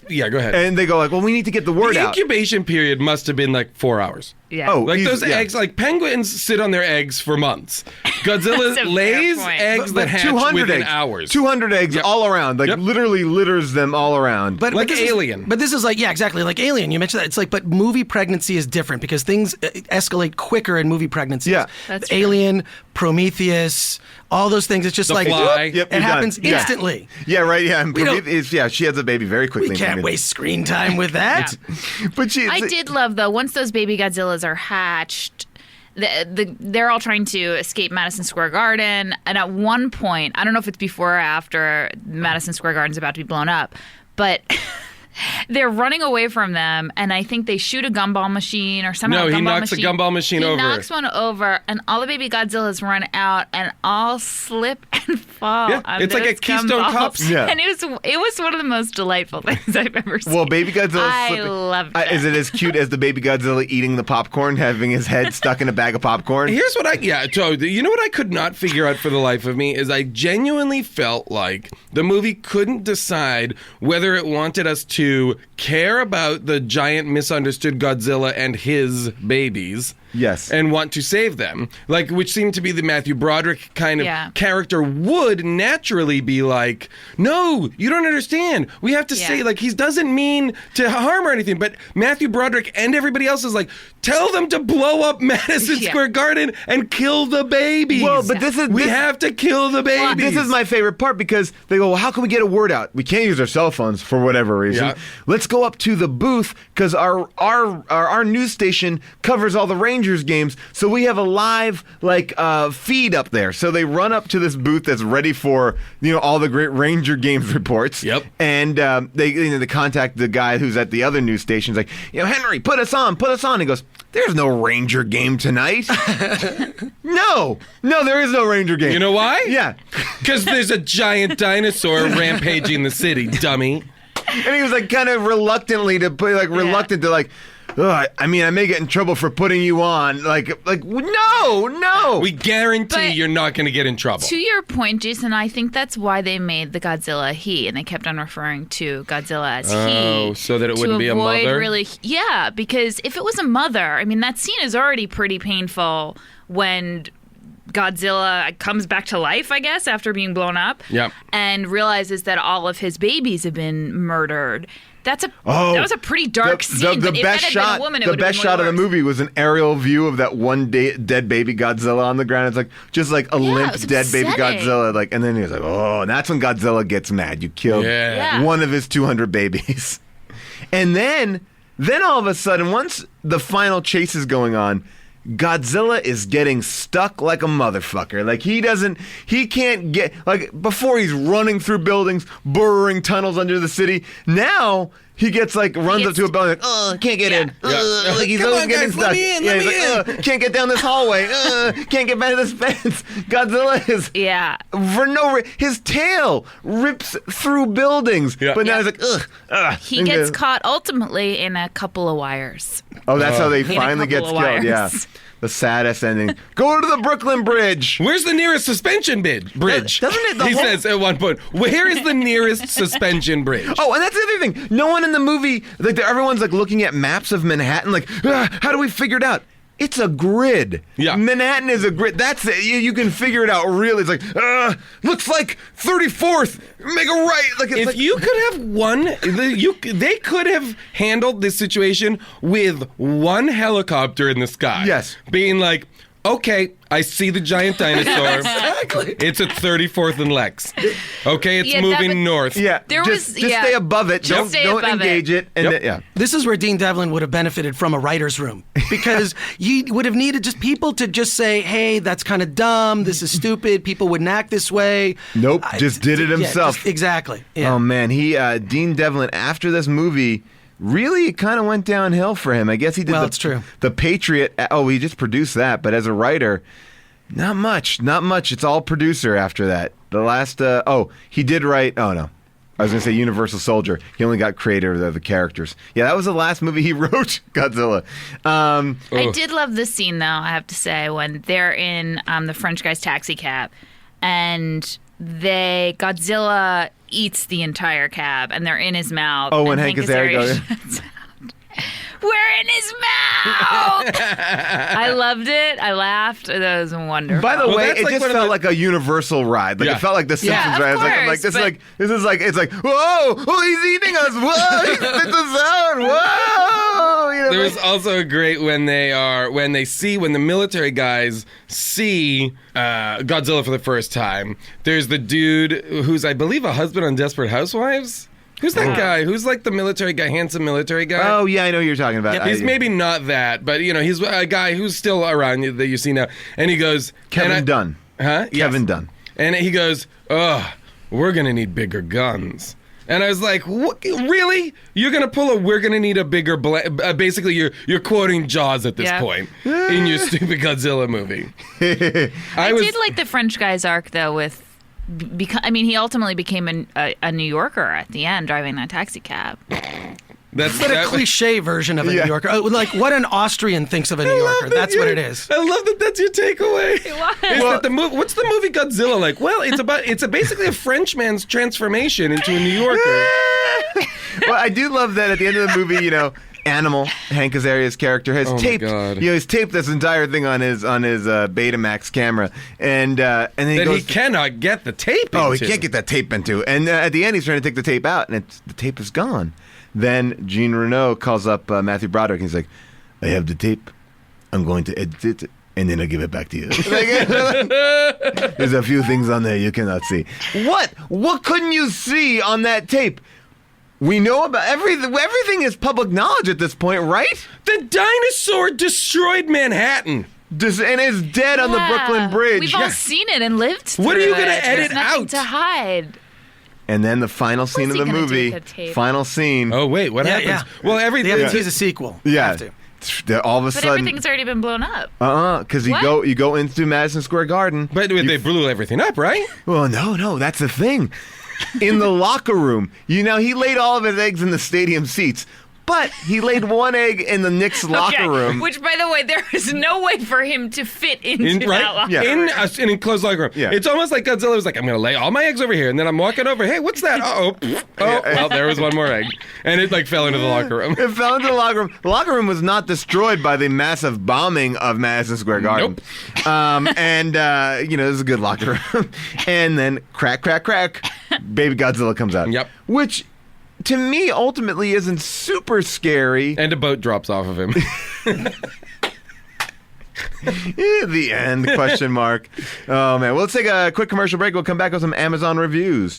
Yeah, go ahead. And they go like, well, we need to get the word out. The incubation period must have been like 4 hours. Yeah. Oh, like those eggs, like penguins sit on their eggs for months. Godzilla lays eggs that hatch within hours. 200 eggs all around, like literally litters them all around. But like Alien. But this is like, exactly, like Alien. You mentioned that. It's like, but movie pregnancy is different because things escalate quicker in movie pregnancies. Yeah. That's true. Alien, Prometheus, all those things. It's just The like Fly. whoop, it happens instantly. Yeah, right. Yeah, and We don't- she has a baby very quickly. We can't waste screen time with that. But I did love, though, once those baby Godzillas are hatched, they're all trying to escape Madison Square Garden. And at one point, I don't know if it's before or after Madison Square Garden's about to be blown up, but they're running away from them, and I think they shoot a gumball machine or somehow. No, he gumball knocks a gumball machine over. He knocks one over, and all the baby Godzillas run out and all slip and fall. Yeah, on it's like a those Keystone gumballs. Cops. Yeah. And it was one of the most delightful things I've ever seen. Well, baby Godzilla. I loved it. Is it as cute as the baby Godzilla eating the popcorn, having his head stuck in a bag of popcorn? Here's what you know what I could not figure out for the life of me is I genuinely felt like the movie couldn't decide whether it wanted us to care about the giant misunderstood Godzilla and his babies. Yes. And want to save them. Like, which seemed to be the Matthew Broderick kind of character would naturally be like, no, you don't understand. We have to say, like, he doesn't mean to harm or anything. But Matthew Broderick and everybody else is like, tell them to blow up Madison Square Garden and kill the babies. Well, but we have to kill the babies. This is my favorite part because they go, well, how can we get a word out? We can't use our cell phones for whatever reason. Yeah. Let's go up to the booth because our news station covers all the Rangers games, so we have a live feed up there. So they run up to this booth that's ready for all the great Ranger games reports. Yep. And they contact the guy who's at the other news stations, like, Henry, put us on. He goes, there's no Ranger game tonight. No, there is no Ranger game. You know why? Yeah. Because there's a giant dinosaur rampaging the city, dummy. And he was kind of reluctant to ugh, I mean, I may get in trouble for putting you on. No. We guarantee But you're not going to get in trouble. To your point, Jason, I think that's why they made the Godzilla he, and they kept on referring to Godzilla as he. Oh, so that it wouldn't be a mother? Yeah, because if it was a mother, I mean, that scene is already pretty painful when Godzilla comes back to life, I guess, after being blown up. Yep. And realizes that all of his babies have been murdered. That was a pretty dark scene. The but if best that had shot, been a woman, it the would have best been way shot of the worse. movie was an aerial view of that one dead baby Godzilla on the ground. It's just a it limp was dead baby upsetting. Godzilla. And then he was like, oh, and that's when Godzilla gets mad. You killed one of his 200 babies. And then all of a sudden, once the final chase is going on, Godzilla is getting stuck like a motherfucker. He can't get, before he's running through buildings, burrowing tunnels under the city. Now he gets runs up to a building, can't get in. He's Come always on, getting guys, stuck. let me in, let me Can't get down this hallway. Can't get back to this fence. Godzilla is, his tail rips through buildings. Yeah. But now he's like, He gets caught ultimately in a couple of wires. Oh, that's how they In a finally couple gets of killed. wires. Yeah. The saddest ending. Go to the Brooklyn Bridge. Where's the nearest suspension bridge? Doesn't it? He says at one point, where is the nearest suspension bridge? Oh, and that's the other thing. No one in the movie, everyone's looking at maps of Manhattan, how do we figure it out? It's a grid. Yeah. Manhattan is a grid. That's it. You can figure it out really. It's looks like 34th. Make a right. If you could have they could have handled this situation with one helicopter in the sky. Yes. Being like, okay, I see the giant dinosaur. Exactly. It's at 34th and Lex. Okay, it's moving north. Yeah. There just was- stay above it. Just stay don't above engage it. And Yep. yeah. This is where Dean Devlin would have benefited from a writer's room because you would have needed just people to just say, hey, that's kind of dumb. This is stupid. People wouldn't act this way. Nope. Just did it himself. Exactly. Yeah. Oh man, Dean Devlin after this movie really kind of went downhill for him. I guess he did. It's true. The Patriot. Oh, he just produced that, but as a writer, not much. It's all producer after that. The last. He did write. Oh no, I was gonna say Universal Soldier. He only got creator of the characters. Yeah, that was the last movie he wrote. Godzilla. I did love this scene, though, I have to say, when they're in the French guy's taxi cab, and Godzilla eats the entire cab, and they're in his mouth. Oh, when and Hank Azaria goes. We're in his mouth. I loved it. I laughed. That was wonderful. By the way, that's it like just one of felt the- like a Universal ride. It felt like the Simpsons of ride. course, It's like, whoa, he's eating us. Whoa, he spits us out. Whoa, There was also a great when the military guys see Godzilla for the first time. There's the dude who's, I believe, a husband on Desperate Housewives. Who's that guy? Who's like the military guy, handsome military guy? Oh, yeah, I know who you're talking about. Yep. He's maybe not that, but, he's a guy who's still around that you see now. And he goes... Kevin Dunn. Huh? Kevin Yes. Dunn. And he goes, we're going to need bigger guns. And I was like, what? Really? You're going to pull we're going to need a bigger... basically, you're quoting Jaws at this point in your stupid Godzilla movie. I did like the French guy's arc, though, with... he ultimately became a New Yorker at the end, driving that taxi cab. That's a cliche version of a New Yorker. Like what an Austrian thinks of a New Yorker. That's what it is. I love that that's your takeaway. What's the movie Godzilla like? Well, it's basically a Frenchman's transformation into a New Yorker. Well, I do love that at the end of the movie, Animal, Hank Azaria's character, has taped. He's taped this entire thing on his Betamax camera, and then he cannot get the tape. Oh, he can't get that tape into. And at the end, he's trying to take the tape out, and the tape is gone. Then Jean Reno calls up Matthew Broderick, and he's like, "I have the tape. I'm going to edit it, and then I'll give it back to you." There's a few things on there you cannot see. What couldn't you see on that tape? We know about everything. Everything is public knowledge at this point, right? The dinosaur destroyed Manhattan. And is dead on the Brooklyn Bridge. We've all seen it and lived through it. What are you going to edit There's nothing out? To hide. And then the final scene of the movie. Final scene. Oh, wait, what happens? Yeah. Well, everything. They have to tease a sequel. Yeah. All of a But sudden. everything's already been blown up. Because you go into Madison Square Garden. But they blew everything up, right? Well, no, that's the thing. In the locker room, he laid all of his eggs in the stadium seats. But he laid one egg in the Knicks locker room. Which, by the way, there is no way for him to fit into that locker room. In an enclosed locker room. Yeah. It's almost like Godzilla was like, I'm going to lay all my eggs over here. And then I'm walking over. Hey, what's that? Well, there was one more egg. And it fell into the locker room. It fell into the locker room. The locker room was not destroyed by the massive bombing of Madison Square Garden. Nope. This is a good locker room. And then crack, crack, crack. Baby Godzilla comes out. Yep. Which... to me, ultimately, isn't super scary. And a boat drops off of him. The end, question mark. Oh, man. Well, let's take a quick commercial break. We'll come back with some Amazon reviews.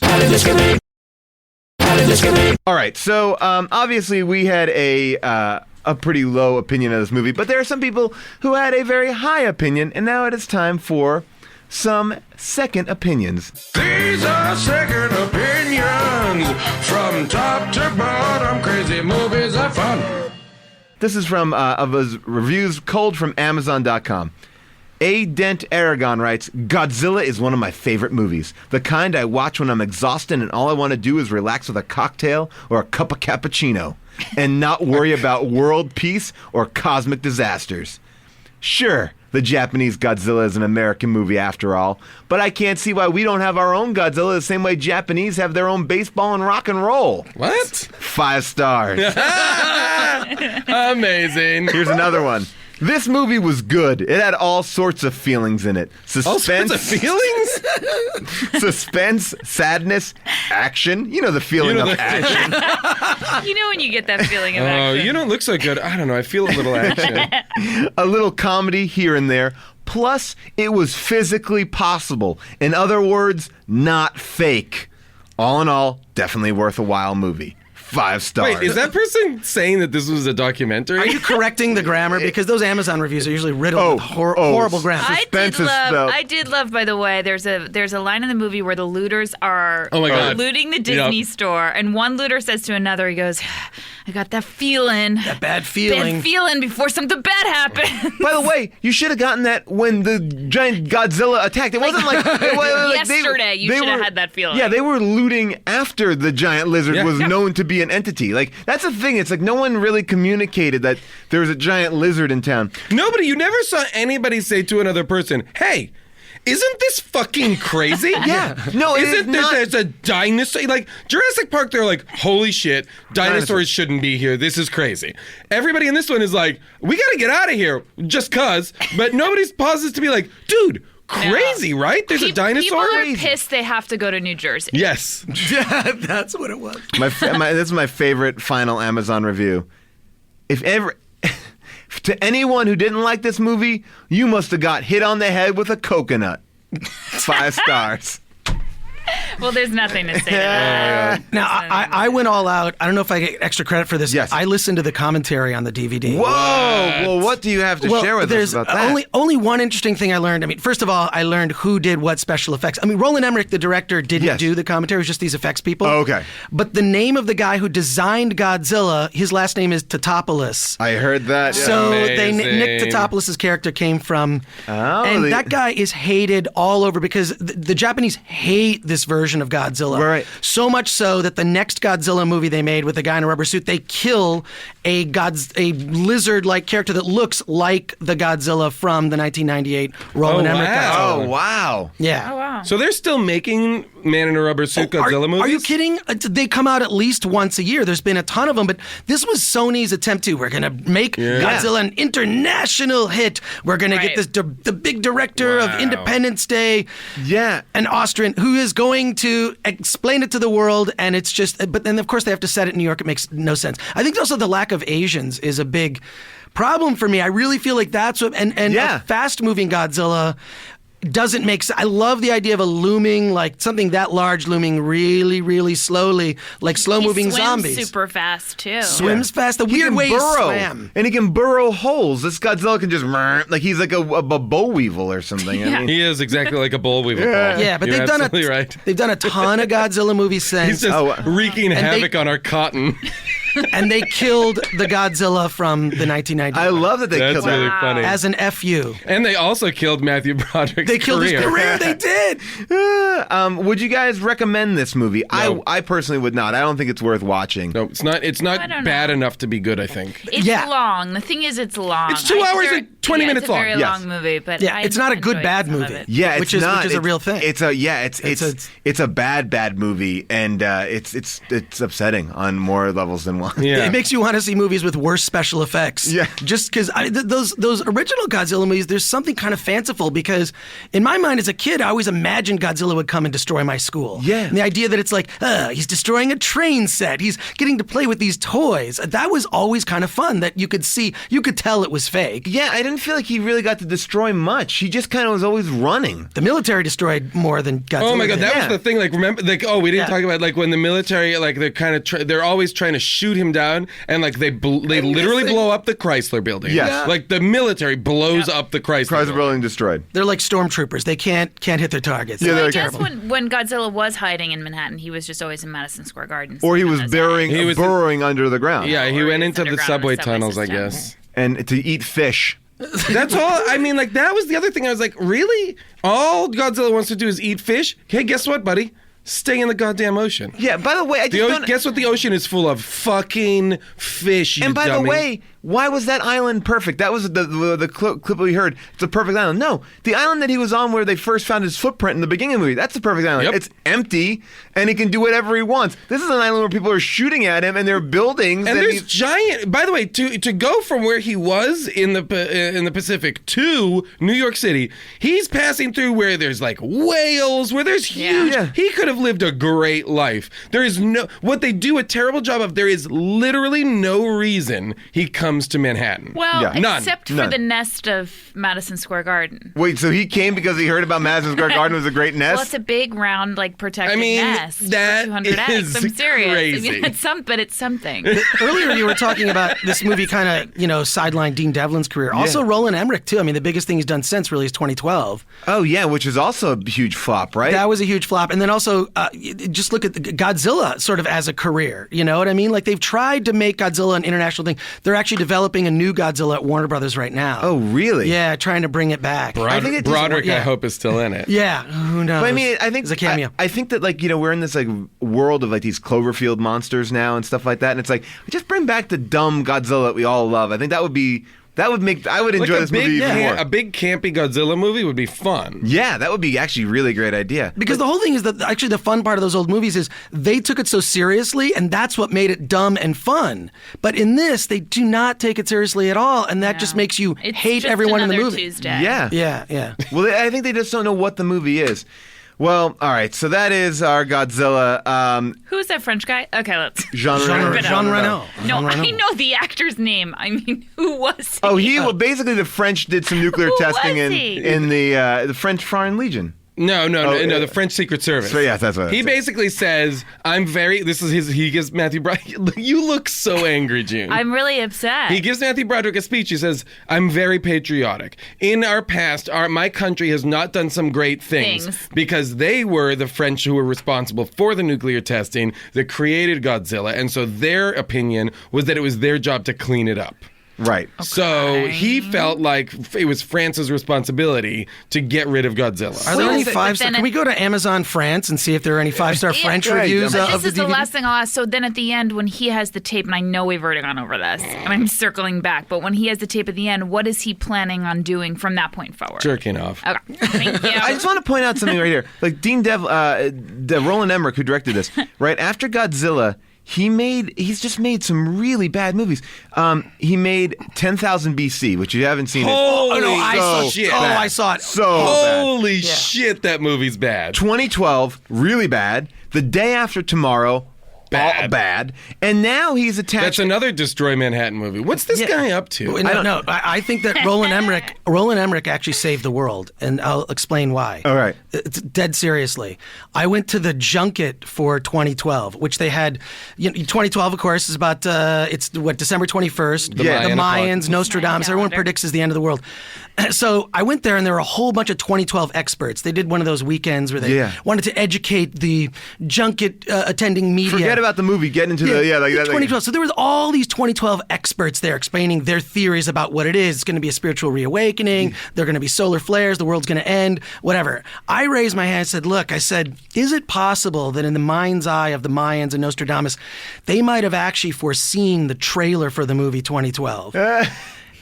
All right. So, obviously, we had a pretty low opinion of this movie. But there are some people who had a very high opinion. And now it is time for some second opinions. These are second opinions. From top to bottom, crazy movies are fun. This is from of his reviews culled from Amazon.com. A. Dent Aragon writes, Godzilla is one of my favorite movies. The kind I watch when I'm exhausted and all I want to do is relax with a cocktail or a cup of cappuccino and not worry about world peace or cosmic disasters. Sure, the Japanese Godzilla is an American movie after all, but I can't see why we don't have our own Godzilla the same way Japanese have their own baseball and rock and roll. What? 5 stars. Amazing. Here's another one. This movie was good. It had all sorts of feelings in it. Suspense. All sorts of feelings? Suspense, sadness, action. You know the feeling of action. You know when you get that feeling of action. Oh, you don't look so good. I don't know. I feel a little action. A little comedy here and there. Plus, it was physically possible. In other words, not fake. All in all, definitely worth a while movie. 5 stars. Wait, is that person saying that this was a documentary? Are you correcting the grammar? Because those Amazon reviews are usually riddled with horrible grammar. I did love, by the way, there's a line in the movie where the looters are looting the Disney store, and one looter says to another, he goes, I got that feeling. That bad feeling. Bad feeling before something bad happened. By the way, you should have gotten that when the giant Godzilla attacked. It wasn't like... yesterday, you should have had that feeling. Yeah, they were looting after the giant lizard was known to be an entity. Like, that's the thing. It's like no one really communicated that there was a giant lizard in town. You never saw anybody say to another person, hey, isn't this fucking crazy? Yeah. No, isn't there's a dinosaur? Like, Jurassic Park, they're like, holy shit, dinosaurs shouldn't be here. This is crazy. Everybody in this one is like, we gotta get out of here just cuz. But nobody pauses to be like, dude, crazy, right? There's a dinosaur? People are pissed they have to go to New Jersey. Yes. That's what it was. This is my favorite final Amazon review. If To anyone who didn't like this movie, you must have got hit on the head with a coconut. 5 stars. Well, there's nothing to say to that. Now, I went all out. I don't know if I get extra credit for this. Yes. I listened to the commentary on the DVD. Whoa! Well, what do you have to share with us about that? Only one interesting thing I learned. I mean, first of all, I learned who did what special effects. I mean, Roland Emmerich, the director, didn't do the commentary. It was just these effects people. Oh, okay. But the name of the guy who designed Godzilla, his last name is Tatopoulos. I heard that. So Nick Tatopoulos' character came from... and that guy is hated all over because the Japanese hate this version of Godzilla. Right. So much so that the next Godzilla movie they made with a guy in a rubber suit, they kill a lizard-like character that looks like the Godzilla from the 1998 Roland Emmerich Godzilla. Oh, wow. Yeah. Oh, wow. So they're still making Man in a Rubber Suit Godzilla movies? Are you kidding? They come out at least once a year. There's been a ton of them, but this was Sony's attempt to, we're going to make Godzilla an international hit. We're going to get the big director of Independence Day, an Austrian, who is going to explain it to the world, and it's just, but then of course they have to set it in New York. It makes no sense. I think also the lack of Asians is a big problem for me. I really feel like that's what, and a fast-moving Godzilla doesn't make sense. I love the idea of a looming, like something that large looming really, really slowly, like slow-moving zombies. He swims super fast, too. Swims fast. The weird way he swam. And he can burrow holes. This Godzilla can just, like he's like a boll weevil or something. I mean, he is exactly like a boll weevil. Yeah, but they've done a ton of Godzilla movies since. He's just wreaking havoc on our cotton. And they killed the Godzilla from the 1990s. I love that they killed That's really funny. As an FU. And they also killed Matthew Broderick's They killed his career. They did. Would you guys recommend this movie? No. I personally would not. I don't think it's worth watching. No, it's not. It's not bad enough to be good, I think. It's long. The thing is, it's long. It's 2 hours and 20 minutes long. It's a very long movie, but it's not a good bad movie. Yeah, which is a real thing. It's a bad movie, and it's upsetting on more levels than one. Yeah. It makes you want to see movies with worse special effects. Yeah. Just because those original Godzilla movies, there's something kind of fanciful because in my mind as a kid, I always imagined Godzilla would come and destroy my school. Yeah. And the idea that it's like, he's destroying a train set. He's getting to play with these toys. That was always kind of fun that you could tell it was fake. Yeah, I didn't feel like he really got to destroy much. He just kind of was always running. The military destroyed more than Godzilla. Oh my God, that did. was the thing. Like, remember, like, we didn't talk about like when the military, like, they're kind of they're always trying to shoot him down, and like they literally blow up the Chrysler Building. Yes. Like the military blows up the Chrysler Building destroyed. They're like stormtroopers. They can't hit their targets. Yeah, I guess when Godzilla was hiding in Manhattan, he was just always in Madison Square Garden. Or he was burrowing under the ground. Yeah, he went into the underground subway subway tunnels, I system. guess. And to eat fish. That's all. I mean, like, that was the other thing. I was like, really? All Godzilla wants to do is eat fish? Hey, guess what, buddy? Stay in the goddamn ocetion. Yeah, by the way, guess what the ocean is full of? Fucking fish, you And by dummy. the way, why was that island perfect? That was the clip we heard. It's a perfect island. No, the island that he was on where they first found his footprint in the beginning of the movie, that's the perfect island. Yep. It's empty, and he can do whatever he wants. This is an island where people are shooting at him, and there are buildings. And there's giant... By the way, to go from where he was in the Pacific to New York City, he's passing through where there's, like, whales, where there's huge... Yeah. He could have lived a great life. There is no... What they do a terrible job of, there is literally no reason he comes to Manhattan. Well, None. except for the nest of Madison Square Garden. Wait, so he came because he heard about Madison Square Garden was a great nest? Well, it's a big, round, like, protected nest. that for 200 eggs. is I'm serious. crazy. I mean, it's something. Earlier, you were talking about this movie kind of, sidelined Dean Devlin's career. Also, Roland Emmerich, too. I mean, the biggest thing he's done since really is 2012. Oh, yeah, which is also a huge flop, right? That was a huge flop. And then also, just look at Godzilla sort of as a career. You know what I mean? Like, they've tried to make Godzilla an international thing. They're actually developing a new Godzilla at Warner Brothers right now. Oh, really? Yeah, trying to bring it back. Broderick, I hope, is still in it. Yeah, who knows? But I mean, I think it's a cameo. I think that, like, we're in this like world of like these Cloverfield monsters now and stuff like that, and it's like just bring back the dumb Godzilla that we all love. I think I would enjoy this movie even more. A big campy Godzilla movie would be fun. Yeah, that would be actually a really great idea. Because the whole thing is that actually the fun part of those old movies is they took it so seriously, and that's what made it dumb and fun. But in this, they do not take it seriously at all, and that just makes you hate just everyone in the another movie. Tuesday. Yeah. Yeah. Well, I think they just don't know what the movie is. Well, all right. So that is our Godzilla. Who's that French guy? Okay, let's. Jean Reno. No, I know the actor's name. I mean, who was he? Oh, basically the French did some nuclear Who testing was he? in the French Foreign Legion. No, the French Secret Service. So yeah, that's what he basically says. He gives Matthew Broderick. You look so angry, June. I'm really upset. He gives Matthew Broderick a speech. He says, "I'm very patriotic. In our past, my country has not done some great things because they were the French who were responsible for the nuclear testing that created Godzilla, and so their opinion was that it was their job to clean it up." Right. Okay. So he felt like it was France's responsibility to get rid of Godzilla. Are there any 5-star? Can we go to Amazon France and see if there are any 5-star French reviews But of this the is the DVD? last thing I'll ask. So then at the end, when he has the tape, and I know we've already gone over this, and I'm circling back, but when he has the tape at the end, what is he planning on doing from that point forward? Jerking off. Okay. Thank you. I just want to point out something right here. Like Roland Emmerich, who directed this, right after Godzilla, he's just made some really bad movies. He made 10,000 BC, which you haven't seen. I saw it. Holy shit, that movie's bad. 2012, really bad. The Day After Tomorrow, all bad. And now he's attached. That's another Destroy Manhattan movie. What's this guy up to? No, I think that Roland Emmerich actually saved the world, and I'll explain why. All right. It's dead seriously. I went to the junket for 2012, which they had. 2012, of course, is about December 21st. The Mayans, Nostradamus. Everyone predicts is the end of the world. So I went there, and there were a whole bunch of 2012 experts. They did one of those weekends where they wanted to educate the junket attending media. Forget about the movie. Get into the 2012. So there was all these 2012 experts there explaining their theories about what it is. It's going to be a spiritual reawakening. There are going to be solar flares. The world's going to end. Whatever. I raised my hand and said, "Look," I said, "is it possible that in the mind's eye of the Mayans and Nostradamus, they might have actually foreseen the trailer for the movie 2012?"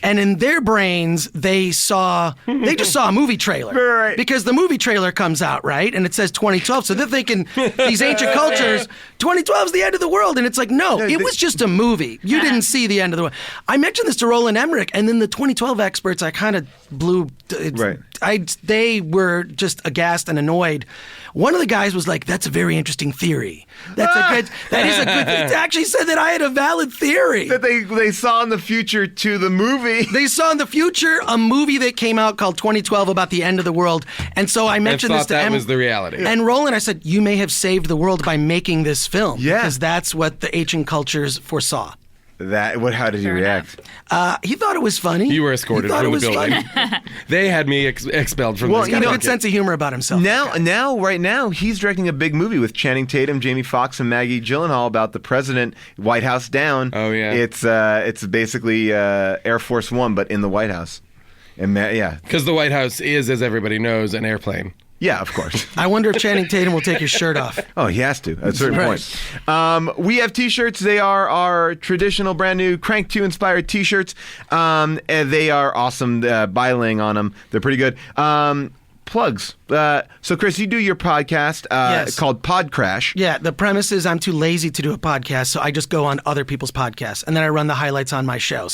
And in their brains, they just saw a movie trailer. Right. Because the movie trailer comes out, right? And it says 2012. So they're thinking, these ancient cultures, 2012 is the end of the world. And it's like, no, it was just a movie. You didn't see the end of the world. I mentioned this to Roland Emmerich, and then the 2012 experts, I kind of blew. They were just aghast and annoyed. One of the guys was like, "That's a very interesting theory. That is a good." They actually said that I had a valid theory. That they saw in the future to the movie. They saw in the future a movie that came out called 2012 about the end of the world. And so I mentioned this to that was the reality. And Roland, I said, "You may have saved the world by making this film." Yeah. Because that's what the ancient cultures foresaw. How did he react? He thought it was funny. You were escorted from the building. They had me expelled from this. He's got a good sense of humor about himself. Right now, he's directing a big movie with Channing Tatum, Jamie Foxx, and Maggie Gyllenhaal about the president, White House Down. Oh, yeah. It's basically Air Force One, but in the White House. And because the White House is, as everybody knows, an airplane. Yeah, of course. I wonder if Channing Tatum will take his shirt off. Oh, he has to at a certain point. We have T-shirts. They are our traditional, brand new Crank 2 inspired T-shirts. And they are awesome. Byling on them. They're pretty good. Plugs. So, Chris, you do your podcast called Pod Crash. Yeah, the premise is I'm too lazy to do a podcast, so I just go on other people's podcasts, and then I run the highlights on my show.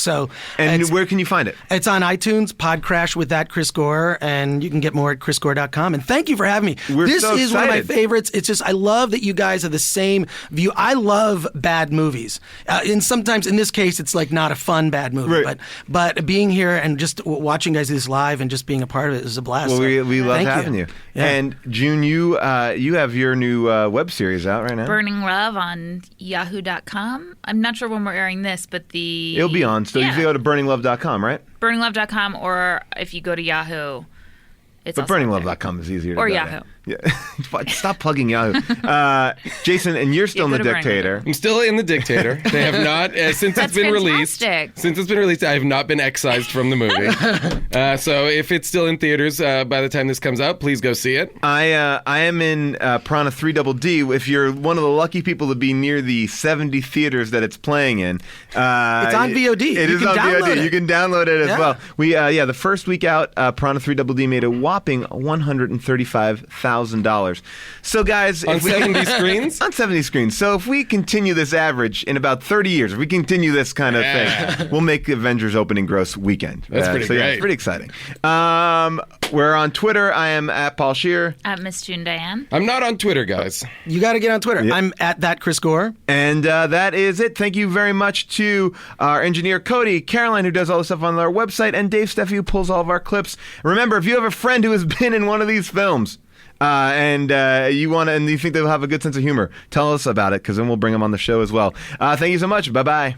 And where can you find it? It's on iTunes, Pod Crash with that Chris Gore, and you can get more at chrisgore.com. And thank you for having me. This is one of my favorites. It's just, I love that you guys have the same view. I love bad movies. And sometimes, in this case, it's like not a fun bad movie. Right. But being here and just watching guys do this live and just being a part of it is a blast. Well, we love having you. Yeah. And June, you have your new web series out right now. Burning Love on yahoo.com. I'm not sure when we're airing this, but it'll be on. So you can go to burninglove.com, right? Burninglove.com, or if you go to Yahoo, it's but burninglove.com is easier to or go Yahoo. To. Yeah. Stop plugging Yahoo. Jason, and you're still in The Dictator. I'm still in The Dictator. They have not, since it's been released. Since it's been released, I have not been excised from the movie. So if it's still in theaters by the time this comes out, please go see it. I am in Piranha 3DD. If you're one of the lucky people to be near the 70 theaters that it's playing in, it's on VOD. It is on VOD. You can download it as well. The first week out, Piranha 3DD made a whopping $135,000. So, guys, On 70 screens? On 70 screens. So if we continue this average in about 30 years, if we continue this kind of thing, we'll make Avengers opening gross weekend. That's pretty great. Yeah, it's pretty exciting. We're on Twitter. I am at Paul Scheer. At Miss June Diane. I'm not on Twitter, guys. You got to get on Twitter. Yep. I'm at that Chris Gore. And that is it. Thank you very much to our engineer, Cody, Caroline, who does all the stuff on our website, and Dave Steffi, who pulls all of our clips. Remember, if you have a friend who has been in one of these films, and you think they'll have a good sense of humor, tell us about it, because then we'll bring them on the show as well. Thank you so much. Bye-bye.